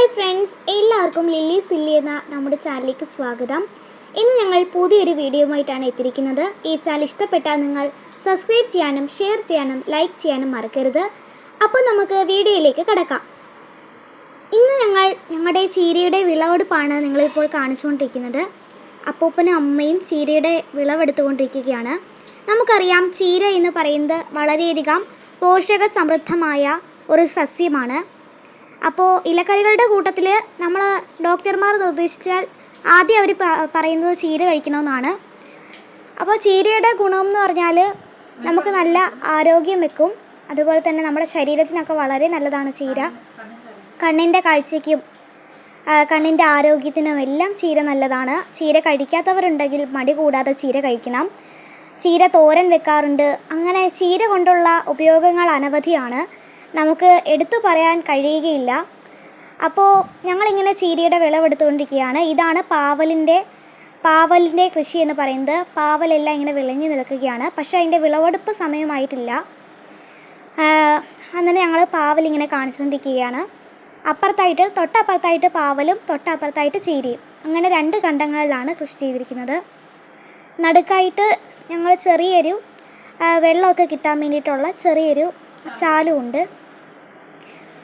Hi friends, എല്ലാവർക്കും lily silly എന്ന നമ്മുടെ ചാനലിലേക്ക് സ്വാഗതം. ഇന്ന് ഞങ്ങൾ പുതിയൊരു വീഡിയോയുമായിട്ടാണ് എത്തിയിരിക്കുന്നത്. ഈ ചാനൽ ഇഷ്ടപ്പെട്ടാൽ നിങ്ങൾ സബ്സ്ക്രൈബ് ചെയ്യാനും ഷെയർ ചെയ്യാനും ലൈക്ക് ചെയ്യാനും മറക്കരുത്. അപ്പോൾ നമുക്ക് വീഡിയോയിലേക്ക് കടക്കാം. ഇന്ന് ഞങ്ങളുടെ ചീരയുടെ വിളവെടുപ്പാണ് നിങ്ങളിപ്പോൾ കാണിച്ചുകൊണ്ടിരിക്കുന്നത്. അപ്പൂപ്പനും അമ്മയും ചീരയുടെ വിളവെടുത്തുകൊണ്ടിരിക്കുകയാണ്. നമുക്കറിയാം, ചീര എന്ന് പറയുന്നത് വളരെയധികം പോഷക സമൃദ്ധമായ ഒരു സസ്യമാണ്. അപ്പോൾ ഇലക്കറികളുടെ കൂട്ടത്തിൽ നമ്മൾ ഡോക്ടർമാർ നിർദ്ദേശിച്ചാൽ ആദ്യം അവർ പറയുന്നത് ചീര കഴിക്കണമെന്നാണ്. അപ്പോൾ ചീരയുടെ ഗുണമെന്ന് പറഞ്ഞാൽ നമുക്ക് നല്ല ആരോഗ്യം വെക്കും. അതുപോലെ തന്നെ നമ്മുടെ ശരീരത്തിനൊക്കെ വളരെ നല്ലതാണ് ചീര. കണ്ണിൻ്റെ കാഴ്ചയ്ക്കും കണ്ണിൻ്റെ ആരോഗ്യത്തിനും എല്ലാം ചീര നല്ലതാണ്. ചീര കഴിക്കാത്തവരുണ്ടെങ്കിൽ മടി കൂടാതെ ചീര കഴിക്കണം. ചീര തോരൻ വെക്കാറുണ്ട്. അങ്ങനെ ചീര കൊണ്ടുള്ള ഉപയോഗങ്ങൾ അനവധിയാണ്, നമുക്ക് എടുത്തു പറയാൻ കഴിയുകയില്ല. അപ്പോൾ ഞങ്ങളിങ്ങനെ ചീരയുടെ വിളവെടുത്തുകൊണ്ടിരിക്കുകയാണ്. ഇതാണ് പാവലിൻ്റെ കൃഷി എന്ന് പറയുന്നത്. പാവലെല്ലാം ഇങ്ങനെ വിളഞ്ഞു നിൽക്കുകയാണ്. പക്ഷേ അതിൻ്റെ വിളവെടുപ്പ് സമയമായിട്ടില്ല. അങ്ങനെ ഞങ്ങൾ പാവലിങ്ങനെ കാണിച്ചുകൊണ്ടിരിക്കുകയാണ്. തൊട്ടപ്പുറത്തായിട്ട് പാവലും തൊട്ടപ്പുറത്തായിട്ട് ചീരയും, അങ്ങനെ രണ്ട് കണ്ടങ്ങളിലാണ് കൃഷി ചെയ്തിരിക്കുന്നത്. നടുക്കായിട്ട് ഞങ്ങൾ ചെറിയൊരു വെള്ളമൊക്കെ കിട്ടാൻ വേണ്ടിയിട്ടുള്ള ചെറിയൊരു ചാലുമുണ്ട്.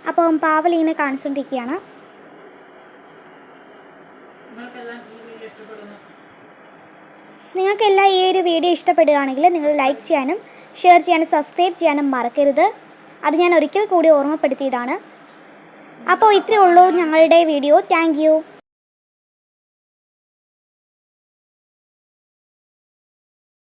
അപ്പം പാവലിങ്ങനെ കാണിച്ചുകൊണ്ടിരിക്കുകയാണ്. നിങ്ങൾക്കെല്ലാം ഈ ഒരു വീഡിയോ ഇഷ്ടപ്പെടുകയാണെങ്കിൽ നിങ്ങൾ ലൈക്ക് ചെയ്യാനും ഷെയർ ചെയ്യാനും സബ്സ്ക്രൈബ് ചെയ്യാനും മറക്കരുത്. അത് ഞാൻ ഒരിക്കൽ കൂടി ഓർമ്മപ്പെടുത്തിയതാണ്. അപ്പോൾ ഇത്രയേ ഉള്ളൂ ഞങ്ങളുടെ വീഡിയോ. Thank you.